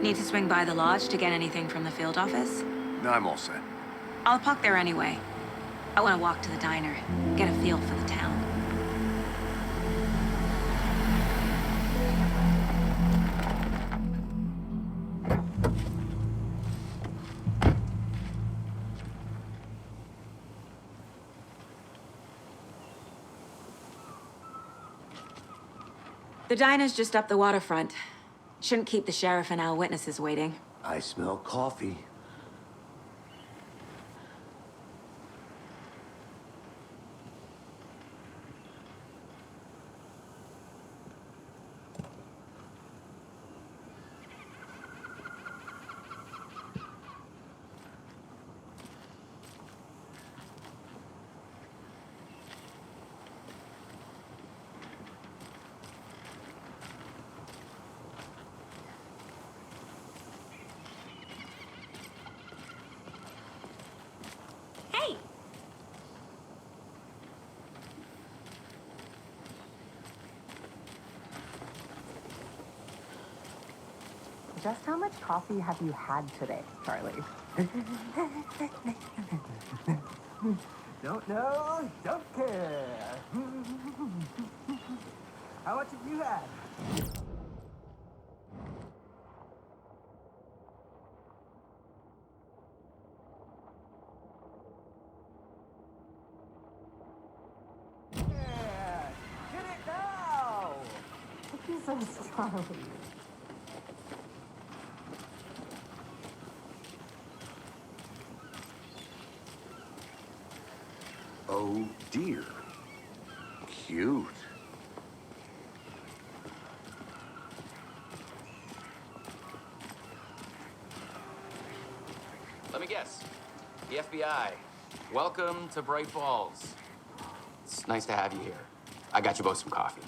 Need to swing by the lodge to get anything from the field office? No, I'm all set. I'll park there anyway. I want to walk to the diner, get a feel for the town. The diner's just up the waterfront. Shouldn't keep the sheriff and our witnesses waiting. I smell coffee. Hey! Just how much coffee have you had today, Charlie? Don't know, don't care. How much have you had? Yeah, get it now! Jesus, Charlie. Oh, dear. Cute. Let me guess. The FBI. Welcome to Bright Falls. It's nice to have you here. I got you both some coffee.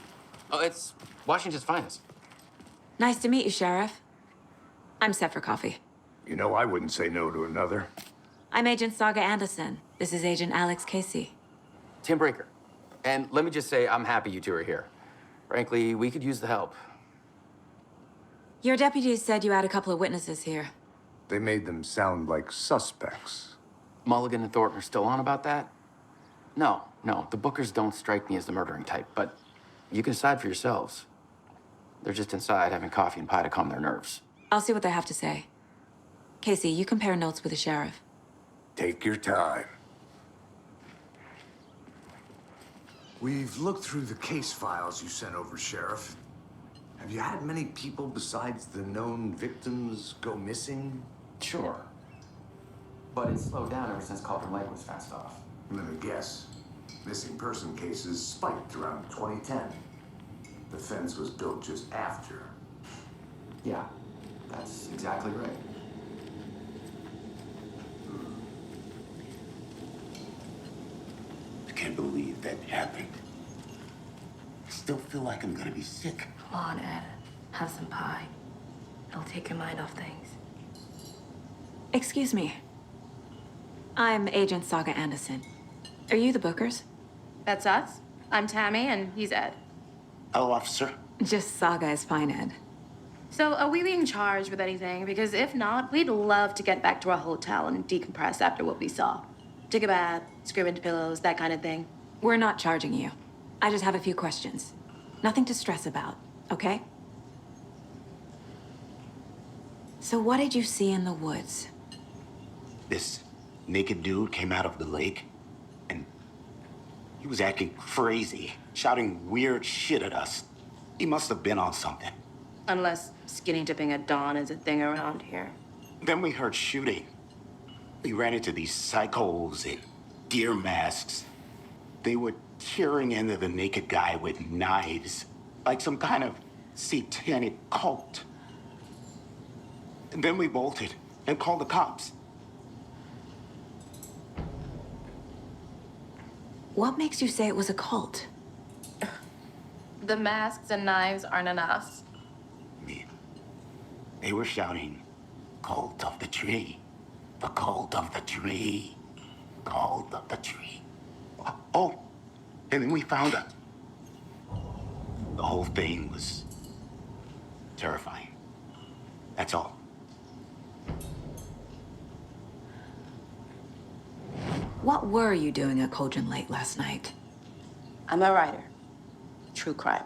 Oh, it's Washington's finest. Nice to meet you, Sheriff. I'm set for coffee. You know, I wouldn't say no to another. I'm Agent Saga Anderson. This is Agent Alex Casey. Tim Breaker. And let me just say, I'm happy you two are here. Frankly, we could use the help. Your deputies said you had a couple of witnesses here. They made them sound like suspects. Mulligan and Thornton are still on about that? No, the Bookers don't strike me as the murdering type, but you can decide for yourselves. They're just inside having coffee and pie to calm their nerves. I'll see what they have to say. Casey, you compare notes with the sheriff. Take your time. We've looked through the case files you sent over, Sheriff. Have you had many people besides the known victims go missing? Sure. But it's slowed down ever since Calder Lake was fenced off. Let me guess. Missing person cases spiked around 2010. The fence was built just after. Yeah, that's exactly right. I can't believe that happened. I still feel like I'm gonna be sick. Come on, Ed. Have some pie. It'll take your mind off things. Excuse me. I'm Agent Saga Anderson. Are you the Bookers? That's us. I'm Tammy, and he's Ed. Hello, officer. Just Saga is fine, Ed. So, are we being charged with anything? Because if not, we'd love to get back to our hotel and decompress after what we saw. Take a bath, scream into pillows, that kind of thing. We're not charging you. I just have a few questions. Nothing to stress about, okay? So what did you see in the woods? This naked dude came out of the lake, and he was acting crazy, shouting weird shit at us. He must have been on something. Unless skinny dipping at dawn is a thing around here. Then we heard shooting. We ran into these psychos in deer masks. They were tearing into the naked guy with knives, like some kind of satanic cult. And then we bolted and called the cops. What makes you say it was a cult? The masks and knives aren't enough. They were shouting, "Cult of the tree, the cult of the tree, cult of the tree." Oh, and then we found her. The whole thing was terrifying. That's all. What were you doing at Cauldron Lake last night? I'm a writer. True crime.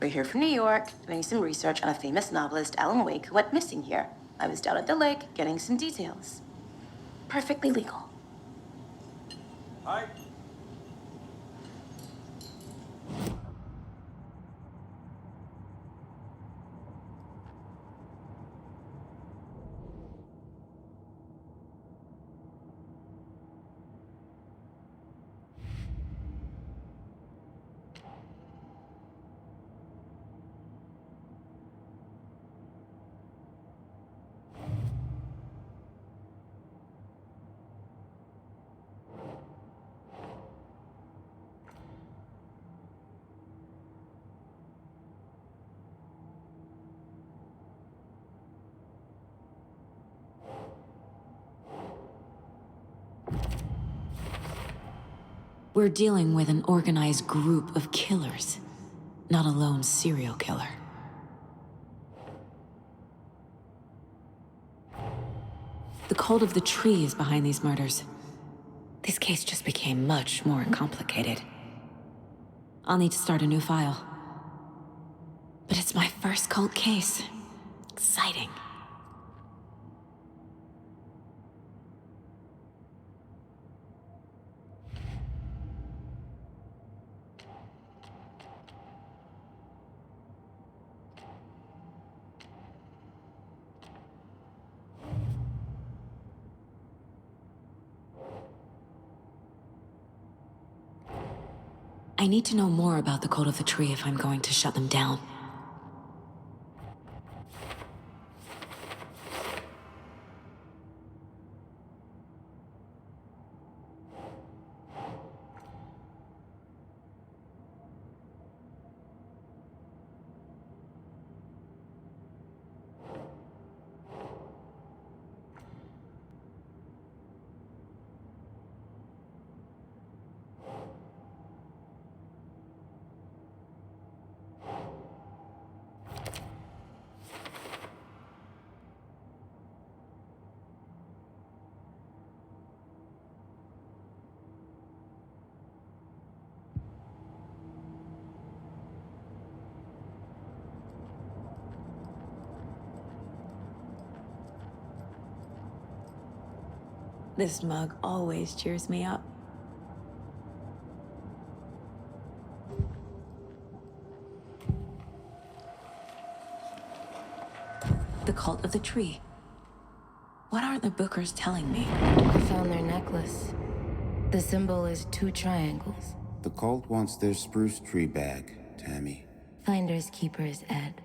We're here from New York, doing some research on a famous novelist, Alan Wake, who went missing here. I was down at the lake, getting some details. Perfectly legal. Hi. We're dealing with an organized group of killers, not a lone serial killer. The cult of the tree is behind these murders. This case just became much more complicated. I'll need to start a new file. But it's my first cult case. Exciting. I need to know more about the cult of the tree if I'm going to shut them down. This mug always cheers me up. The cult of the tree. What are the Bookers telling me? I found their necklace. The symbol is 2 triangles. The cult wants their spruce tree bag, Tammy. Finders keepers, Ed.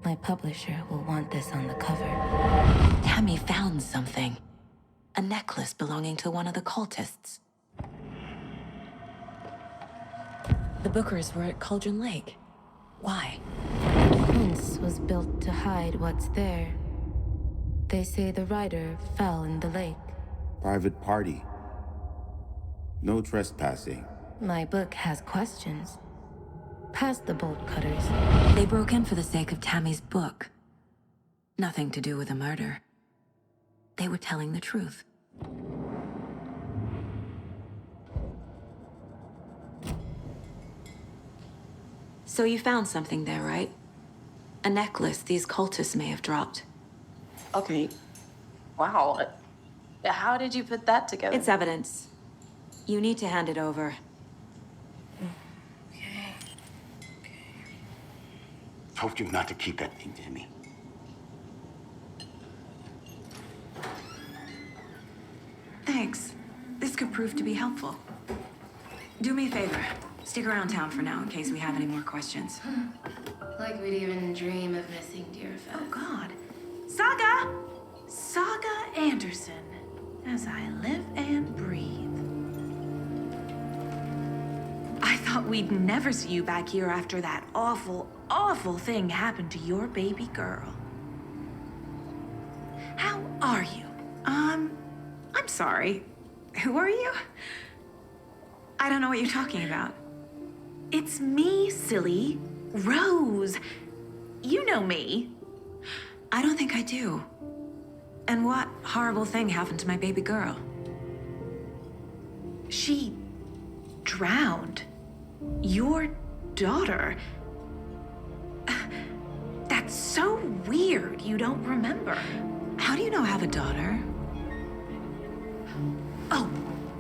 My publisher will want this on the cover. Tammy found something. A necklace belonging to one of the cultists. The Bookers were at Cauldron Lake. Why? The fence was built to hide what's there. They say the rider fell in the lake. Private party. No trespassing. My book has questions. Past the bolt cutters. They broke in for the sake of Tammy's book. Nothing to do with a murder. They were telling the truth. So you found something there, right? A necklace these cultists may have dropped. Okay. Wow. How did you put that together? It's evidence. You need to hand it over. Okay. Told you not to keep that thing, Tammy. Thanks. This could prove to be helpful. Do me a favor. Stick around town for now in case we have any more questions. Like we'd even dream of missing dear Oh, God. Saga! Saga Anderson. As I live and breathe. I thought we'd never see you back here after that awful, awful thing happened to your baby girl. How are you? I'm sorry. Who are you? I don't know what you're talking about. It's me, silly. Rose. You know me. I don't think I do. And what horrible thing happened to my baby girl? She drowned. Your daughter. That's so weird you don't remember. How do you know I have a daughter? Oh,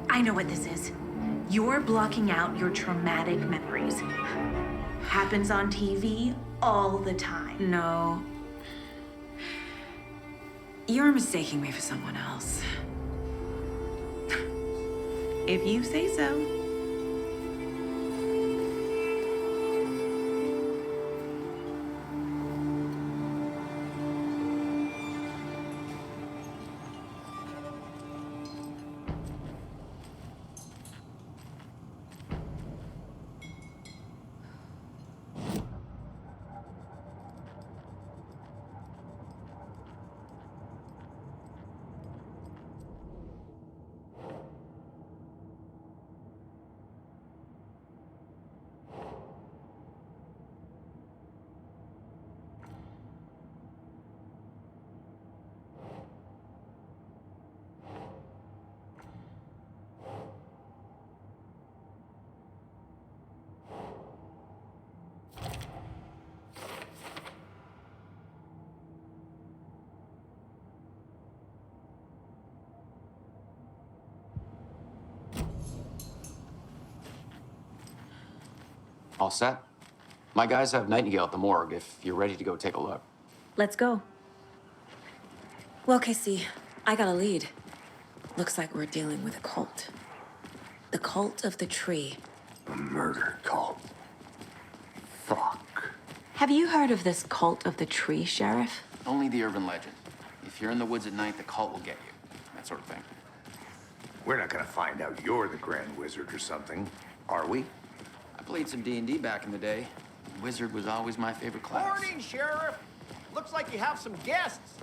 I know what this is. You're blocking out your traumatic memories. Happens on TV all the time. No. You're mistaking me for someone else. If you say so. All set? My guys have Nightingale at the morgue if you're ready to go take a look. Let's go. Well, Casey, I got a lead. Looks like we're dealing with a cult. The cult of the tree. A murder cult. Fuck. Have you heard of this cult of the tree, Sheriff? Only the urban legend. If you're in the woods at night, the cult will get you. That sort of thing. We're not gonna find out you're the Grand Wizard or something, are we? I played some D&D back in the day. Wizard was always my favorite class. Morning, Sheriff. Looks like you have some guests.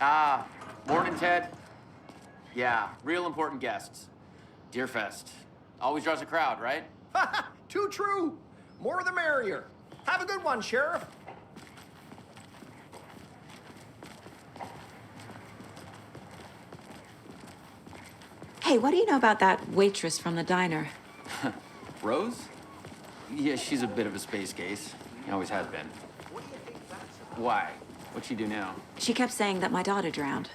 Ah, morning, Ted. Yeah, real important guests. Deerfest. Always draws a crowd, right? Too true. More the merrier. Have a good one, Sheriff. Hey, what do you know about that waitress from the diner? Rose? Yeah, she's a bit of a space case. Always has been. Why? What'd she do now? She kept saying that my daughter drowned.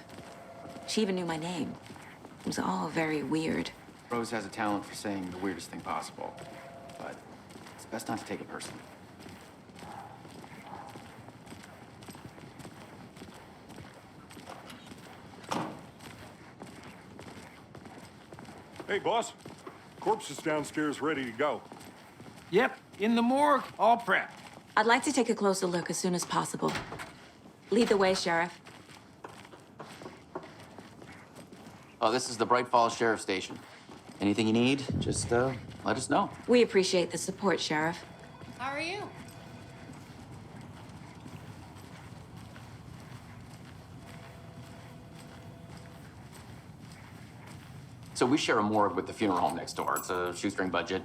She even knew my name. It was all very weird. Rose has a talent for saying the weirdest thing possible. But it's best not to take it personally. Hey, boss. Corpse is downstairs ready to go. Yep, in the morgue, all prepped. I'd like to take a closer look as soon as possible. Lead the way, Sheriff. Oh, this is the Bright Falls Sheriff Station. Anything you need, just let us know. We appreciate the support, Sheriff. How are you? So we share a morgue with the funeral home next door. It's a shoestring budget.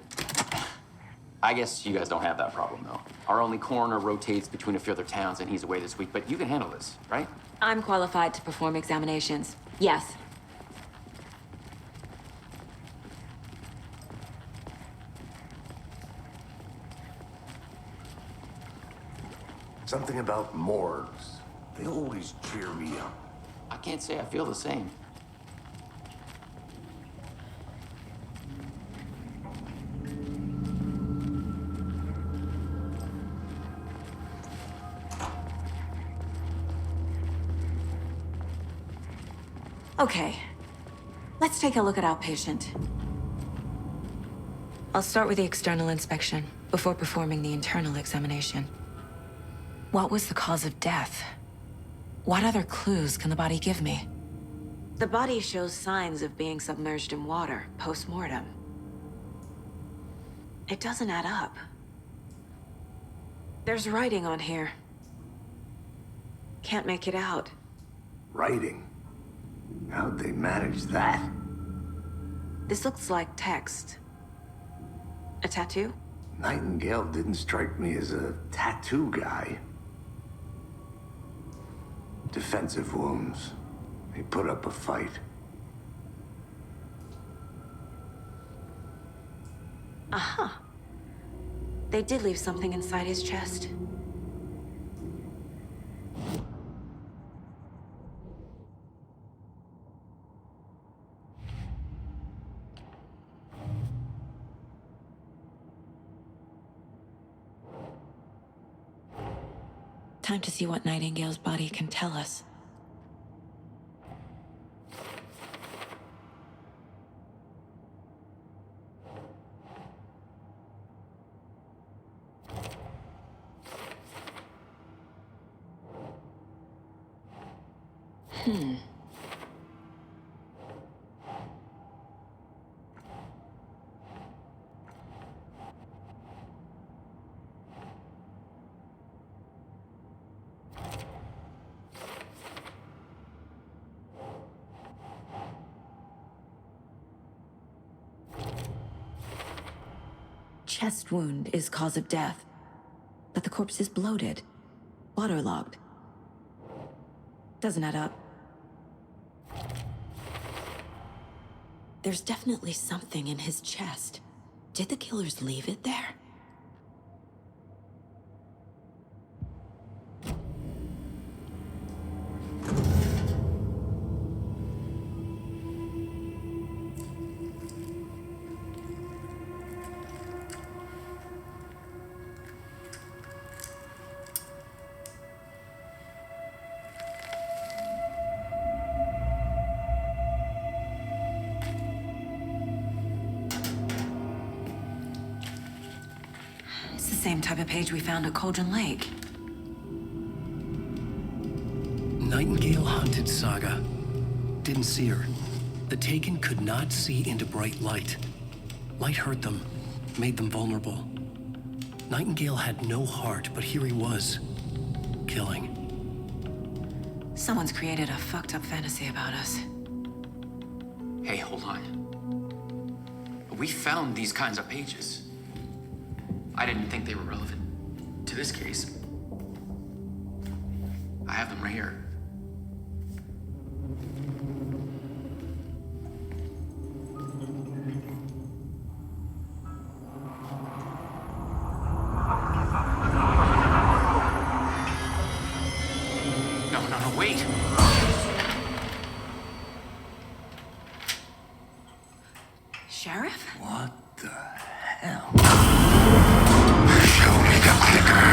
I guess you guys don't have that problem, though. Our only coroner rotates between a few other towns, and he's away this week, but you can handle this, right? I'm qualified to perform examinations. Yes. Something about morgues. They always cheer me up. I can't say I feel the same. Okay. Let's take a look at Outpatient. I'll start with the external inspection before performing the internal examination. What was the cause of death? What other clues can the body give me? The body shows signs of being submerged in water post-mortem. It doesn't add up. There's writing on here. Can't make it out. Writing? How'd they manage that? This looks like text. A tattoo? Nightingale didn't strike me as a tattoo guy. Defensive wounds. He put up a fight. Uh-huh. They did leave something inside his chest. Time to see what Nightingale's body can tell us. Chest wound is cause of death, but the corpse is bloated, waterlogged. Doesn't add up. There's definitely something in his chest. Did the killers leave it there? It's the same type of page we found at Cauldron Lake. Nightingale hunted Saga. Didn't see her. The Taken could not see into bright light. Light hurt them, made them vulnerable. Nightingale had no heart, but here he was, killing. Someone's created a fucked up fantasy about us. Hey, hold on. We found these kinds of pages. I didn't think they were relevant to this case. I have them right here. No, wait! Sheriff? What the hell? Show me the clicker.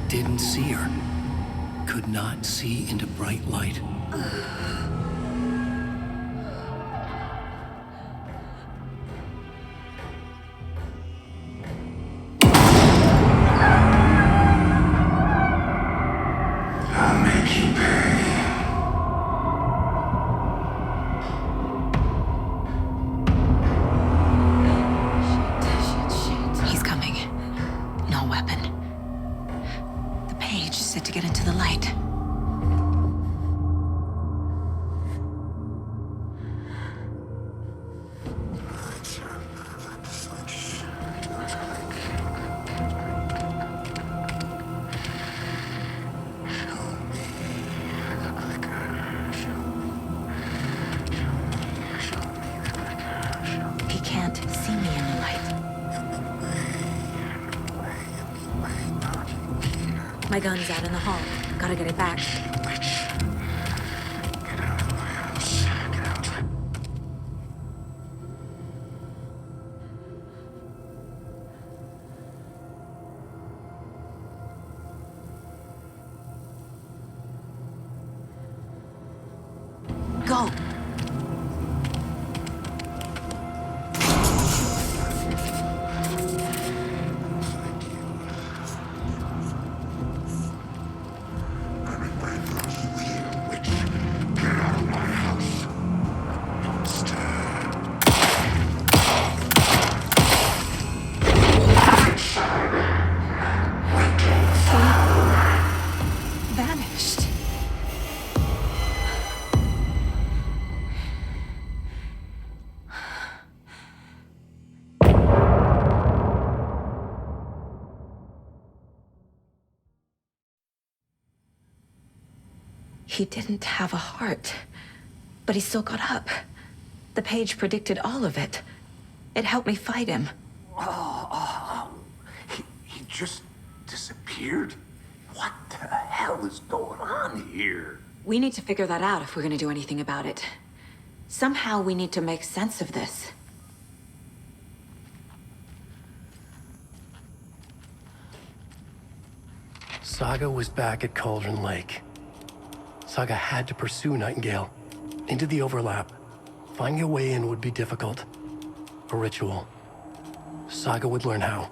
Didn't see her. Could not see into bright light. I'll make you pay. He's coming. No weapon. The page set to get into the light. He can't see me in the light. My gun's out in the hall. Gotta get it back. Get out of my house. Get out. Go! he didn't have a heart. But he still got up. The page predicted all of it. It helped me fight him. He just disappeared? What the hell is going on here? We need to figure that out if we're gonna do anything about it. Somehow we need to make sense of this. Saga was back at Cauldron Lake. Saga had to pursue Nightingale into the overlap. Finding a way in would be difficult. A ritual. Saga would learn how.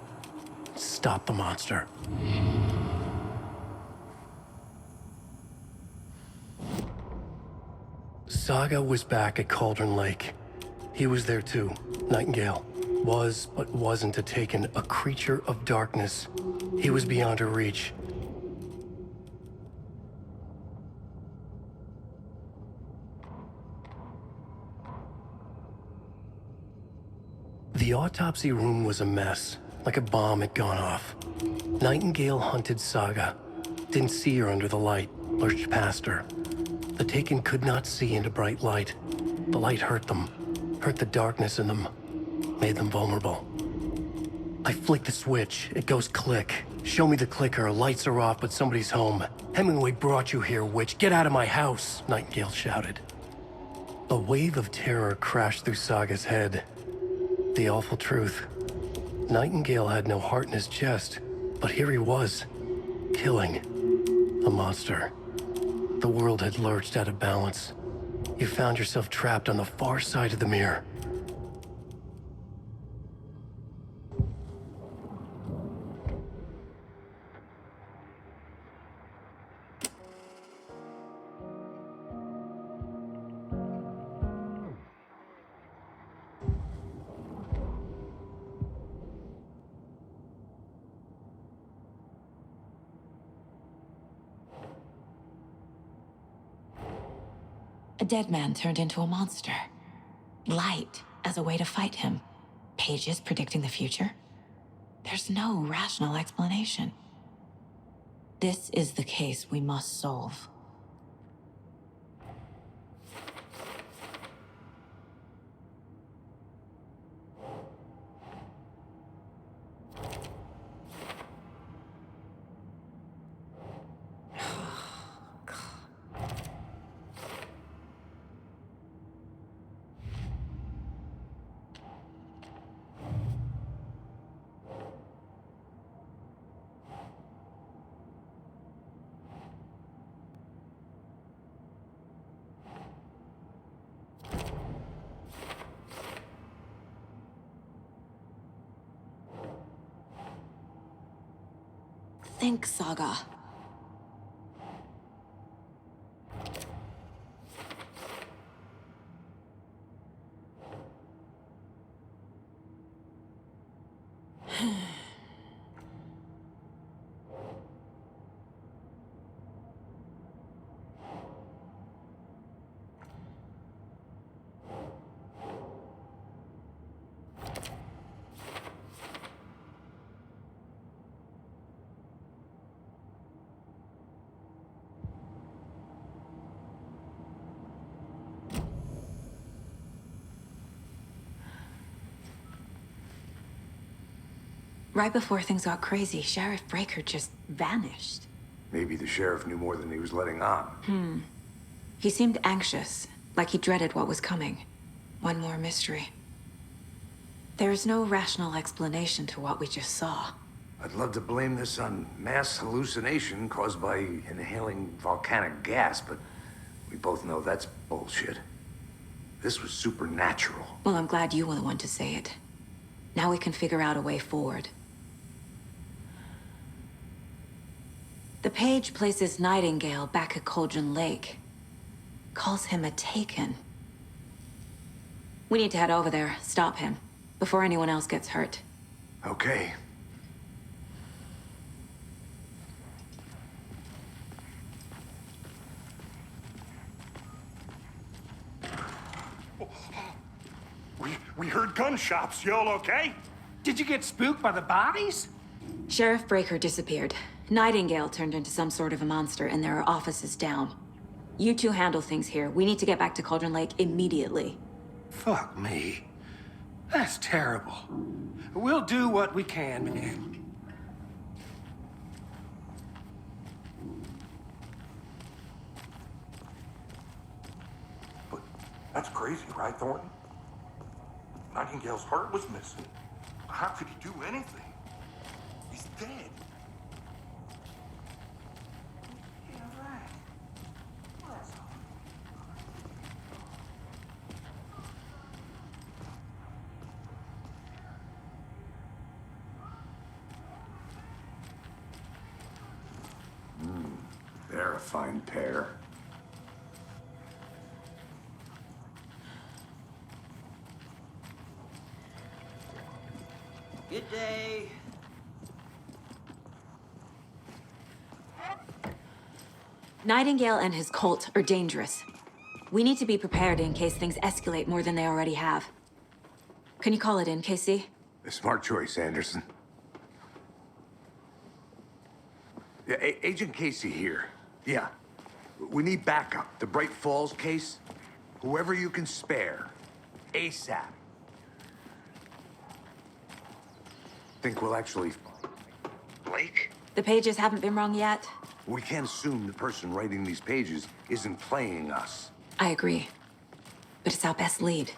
Stop the monster. Saga was back at Cauldron Lake. He was there too. Nightingale was, but wasn't a Taken, a creature of darkness. He was beyond her reach. The autopsy room was a mess, like a bomb had gone off. Nightingale hunted Saga. Didn't see her under the light, lurched past her. The Taken could not see into bright light. The light hurt them, hurt the darkness in them, made them vulnerable. I flick the switch, it goes click. Show me the clicker, lights are off, but somebody's home. Hemingway brought you here, witch. Get out of my house, Nightingale shouted. A wave of terror crashed through Saga's head. The awful truth. Nightingale had no heart in his chest, but here he was, killing a monster. The world had lurched out of balance. You found yourself trapped on the far side of the mirror. A dead man turned into a monster. Light as a way to fight him. Pages predicting the future. There's no rational explanation. This is the case we must solve. Think, Saga. Right before things got crazy, Sheriff Breaker just vanished. Maybe the sheriff knew more than he was letting on. He seemed anxious, like he dreaded what was coming. One more mystery. There's no rational explanation to what we just saw. I'd love to blame this on mass hallucination caused by inhaling volcanic gas, but we both know that's bullshit. This was supernatural. Well, I'm glad you were the one to say it. Now we can figure out a way forward. The page places Nightingale back at Cauldron Lake. Calls him a Taken. We need to head over there, stop him, before anyone else gets hurt. Okay. We heard gunshots. You all okay? Did you get spooked by the bodies? Sheriff Breaker disappeared. Nightingale turned into some sort of a monster, and there are offices down. You two handle things here. We need to get back to Cauldron Lake immediately. Fuck me. That's terrible. We'll do what we can, man. But that's crazy, right, Thornton? Nightingale's heart was missing. How could he do anything? He's dead. Yeah, right. That's all. They're a fine pair. Good day. Nightingale and his cult are dangerous. We need to be prepared in case things escalate more than they already have. Can you call it in, KC? A smart choice, Anderson. Yeah, Agent Casey here. Yeah. We need backup. The Bright Falls case. Whoever you can spare. ASAP. Think we'll actually find Blake? The pages haven't been wrong yet. We can't assume the person writing these pages isn't playing us. I agree. But it's our best lead.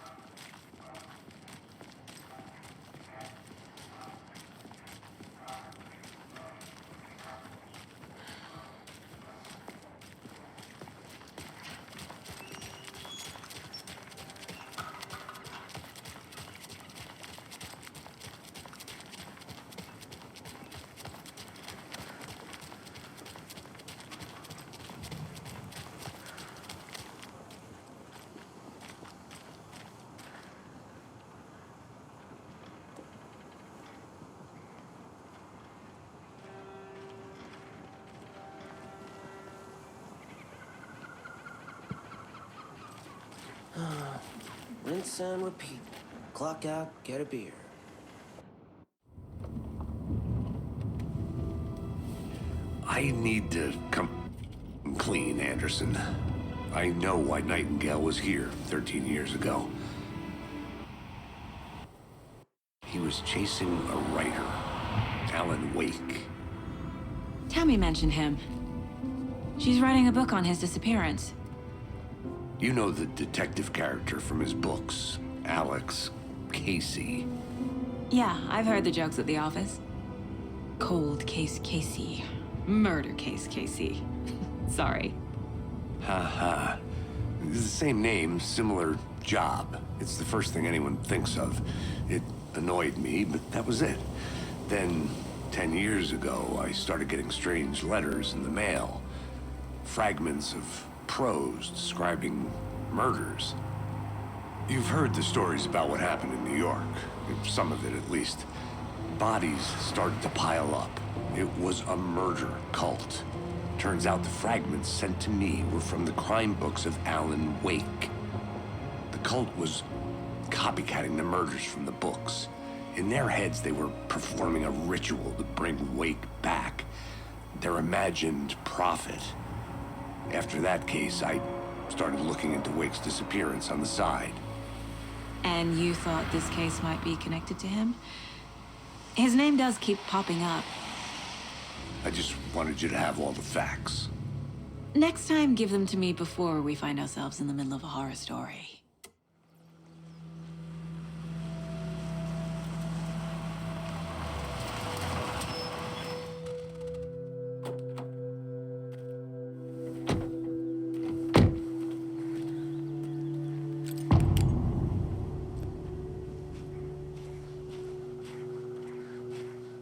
Rinse and repeat. Clock out, get a beer. I need to come clean, Anderson. I know why Nightingale was here 13 years ago. He was chasing a writer, Alan Wake. Tammy mentioned him. She's writing a book on his disappearance. You know the detective character from his books, Alex Casey. Yeah, I've heard the jokes at the office. Cold case Casey. Murder case Casey. Sorry. Ha. It's the same name, similar job. It's the first thing anyone thinks of. It annoyed me, but that was it. Then, 10 years ago, I started getting strange letters in the mail. Fragments of prose describing murders. You've heard the stories about what happened in New York. Some of it, at least. Bodies started to pile up. It was a murder cult. Turns out the fragments sent to me were from the crime books of Alan Wake. The cult was copycatting the murders from the books. In their heads, they were performing a ritual to bring Wake back. Their imagined prophet. After that case, I started looking into Wake's disappearance on the side. And you thought this case might be connected to him? His name does keep popping up. I just wanted you to have all the facts. Next time, give them to me before we find ourselves in the middle of a horror story.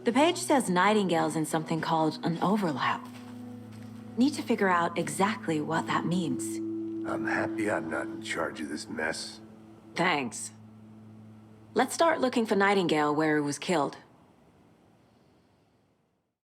The page says Nightingale's in something called an overlap. Need to figure out exactly what that means. I'm happy I'm not in charge of this mess. Thanks. Let's start looking for Nightingale where he was killed.